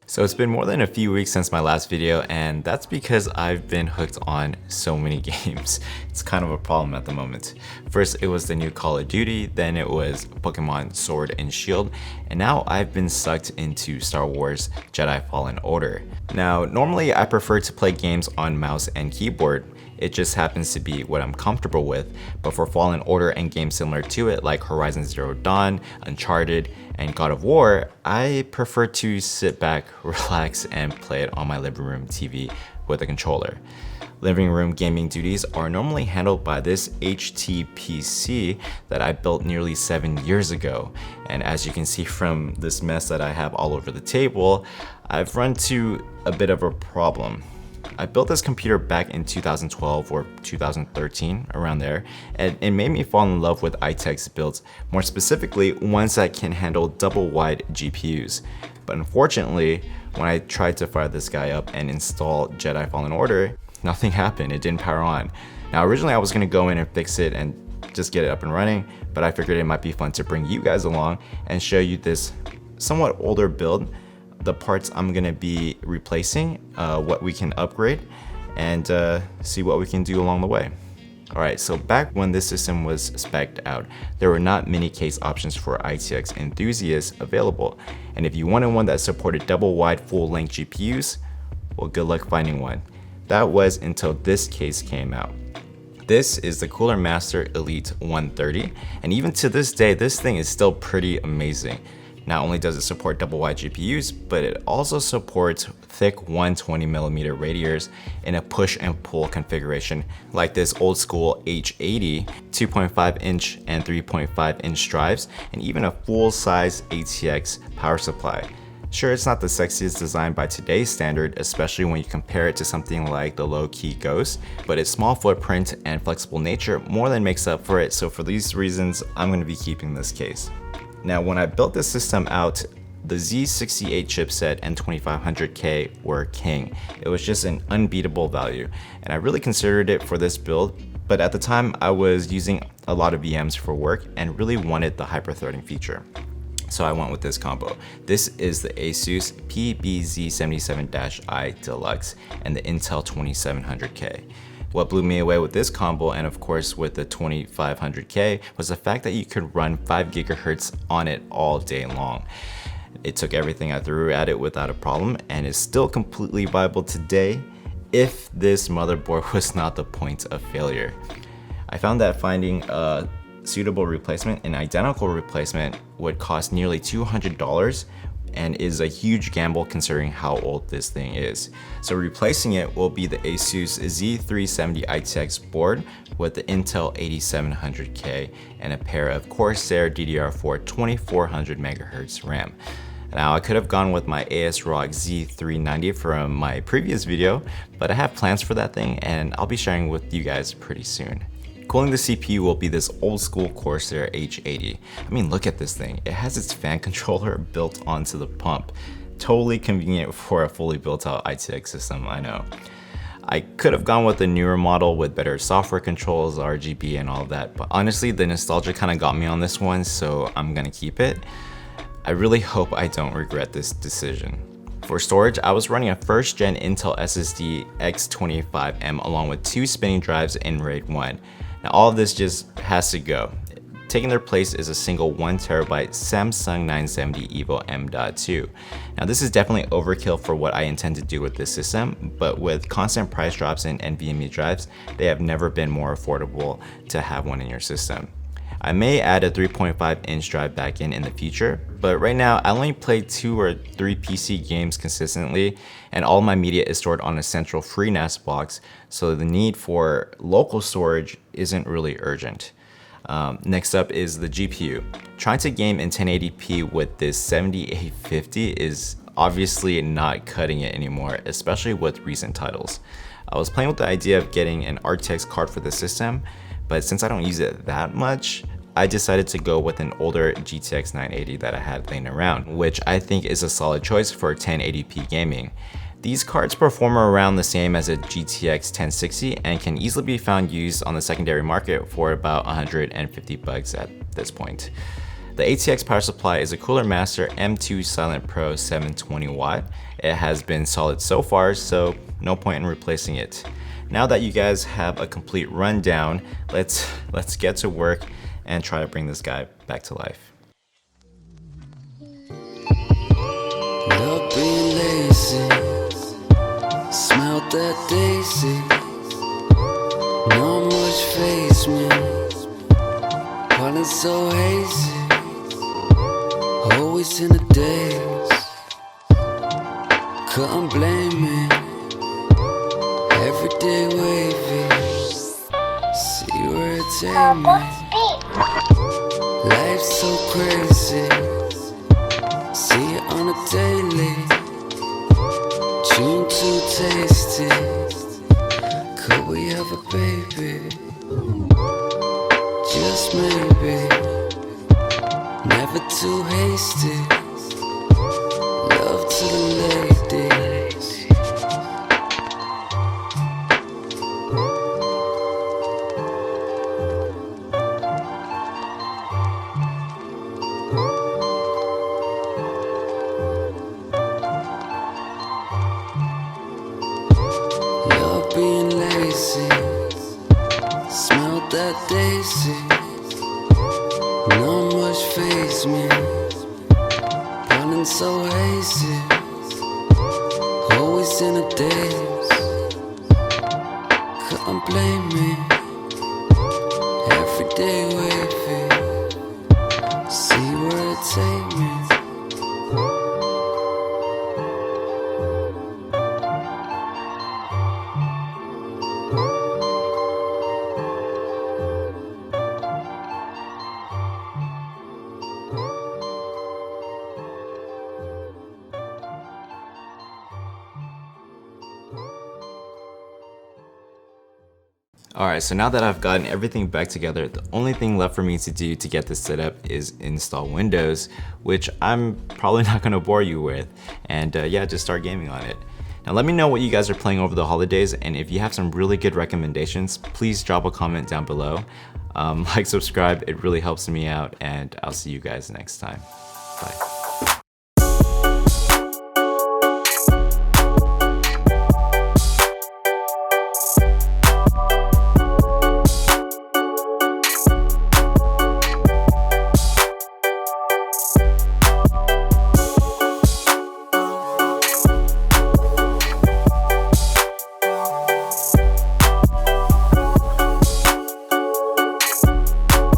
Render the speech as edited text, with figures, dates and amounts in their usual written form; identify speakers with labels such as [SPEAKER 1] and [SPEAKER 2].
[SPEAKER 1] So it's been more than a few weeks since my last video, and that's because I've been hooked on so many games. It's kind of a problem at the moment. First it was the new Call of Duty, then it was Pokemon Sword and Shield, and now I've been sucked into Star Wars Jedi Fallen Order. Now normally I prefer to play games on mouse and keyboard. It just happens to be what I'm comfortable with, but for Fallen Order and games similar to it like Horizon Zero Dawn, Uncharted, and God of War, I prefer to sit back, relax, and play it on my living room TV with a controller. Living room gaming duties are normally handled by this HTPC that I built nearly 7 years ago. And as you can see from this mess that I have all over the table, I've run into a bit of a problem. I built this computer back in 2012 or 2013, around there, and it made me fall in love with ITX builds, more specifically ones that can handle double wide GPUs. But unfortunately, when I tried to fire this guy up and install Jedi Fallen Order, nothing happened, it didn't power on. Now originally I was going to go in and fix it and just get it up and running, but I figured it might be fun to bring you guys along and show you this somewhat older build, the parts I'm gonna be replacing, what we can upgrade, and see what we can do along the way. Alright, so back when this system was spec'd out, there were not many case options for ITX enthusiasts available, and if you wanted one that supported double wide full length GPUs, well, good luck finding one. That was until this case came out. This is the Cooler Master Elite 130, and even to this day, this thing is still pretty amazing. Not only does it support double wide GPUs, but it also supports thick 120mm radiators in a push and pull configuration like this old school H80, 2.5 inch and 3.5 inch drives, and even a full size ATX power supply. Sure, it's not the sexiest design by today's standard, especially when you compare it to something like the low-key Ghost, but its small footprint and flexible nature more than makes up for it, so for these reasons, I'm going to be keeping this case. Now, when I built this system out, the Z68 chipset and 2500K were king. It was just an unbeatable value, and I really considered it for this build, but at the time I was using a lot of VMs for work and really wanted the hyper-threading feature. So I went with this combo. This is the Asus PBZ77-i Deluxe and the Intel 2700K. What blew me away with this combo, and of course with the 2500K, was the fact that you could run 5 GHz on it all day long. It took everything I threw at it without a problem, and is still completely viable today if this motherboard was not the point of failure. I found that finding a suitable replacement, an identical replacement, would cost nearly $200, and is a huge gamble considering how old this thing is. So replacing it will be the Asus Z370 ITX board with the Intel 8700K and a pair of Corsair DDR4 2400 MHz RAM. Now I could have gone with my ASRock Z390 from my previous video, but I have plans for that thing and I'll be sharing with you guys pretty soon. Cooling the CPU will be this old school Corsair H80. I mean, look at this thing. It has its fan controller built onto the pump. Totally convenient for a fully built out ITX system, I know. I could have gone with a newer model with better software controls, RGB and all that, but honestly the nostalgia kind of got me on this one, so I'm gonna keep it. I really hope I don't regret this decision. For storage, I was running a first gen Intel SSD X25M along with 2 spinning drives in RAID 1. Now all of this just has to go. Taking their place is a single 1TB Samsung 970 EVO M.2. Now this is definitely overkill for what I intend to do with this system, but with constant price drops in NVMe drives, they have never been more affordable to have one in your system. I may add a 3.5 inch drive back in the future, but right now I only play 2 or 3 PC games consistently, and all my media is stored on a central FreeNAS box, so the need for local storage isn't really urgent. Next up is the GPU. Trying to game in 1080p with this 7850 is obviously not cutting it anymore, especially with recent titles. I was playing with the idea of getting an RTX card for the system, but since I don't use it that much, I decided to go with an older GTX 980 that I had laying around, which I think is a solid choice for 1080p gaming. These cards perform around the same as a GTX 1060 and can easily be found used on the secondary market for about $150 at this point. The ATX power supply is a Cooler Master M2 Silent Pro 720 watt. It has been solid so far, so no point in replacing it. Now that you guys have a complete rundown, let's get to work and try to bring this guy back to life.
[SPEAKER 2] Love being lazy, smelled that daisy, not much faze me, falling so hazy, always in the days, couldn't blame me, everyday wavy, see where it take me, life's so crazy, see it on a daily, tune too tasty, could we have a baby, just maybe, never too hasty, love to the ladies. Love being lazy, smell that daisy, not much faze me, falling so hazy, always in the days, couldn't blame me, everyday wavy, see where it take me.
[SPEAKER 1] Alright, so now that I've gotten everything back together, the only thing left for me to do to get this set up is install Windows, which I'm probably not going to bore you with, and yeah, just start gaming on it. Now let me know what you guys are playing over the holidays, and if you have some really good recommendations, please drop a comment down below. Like, subscribe, it really helps me out, and I'll see you guys next time. Bye.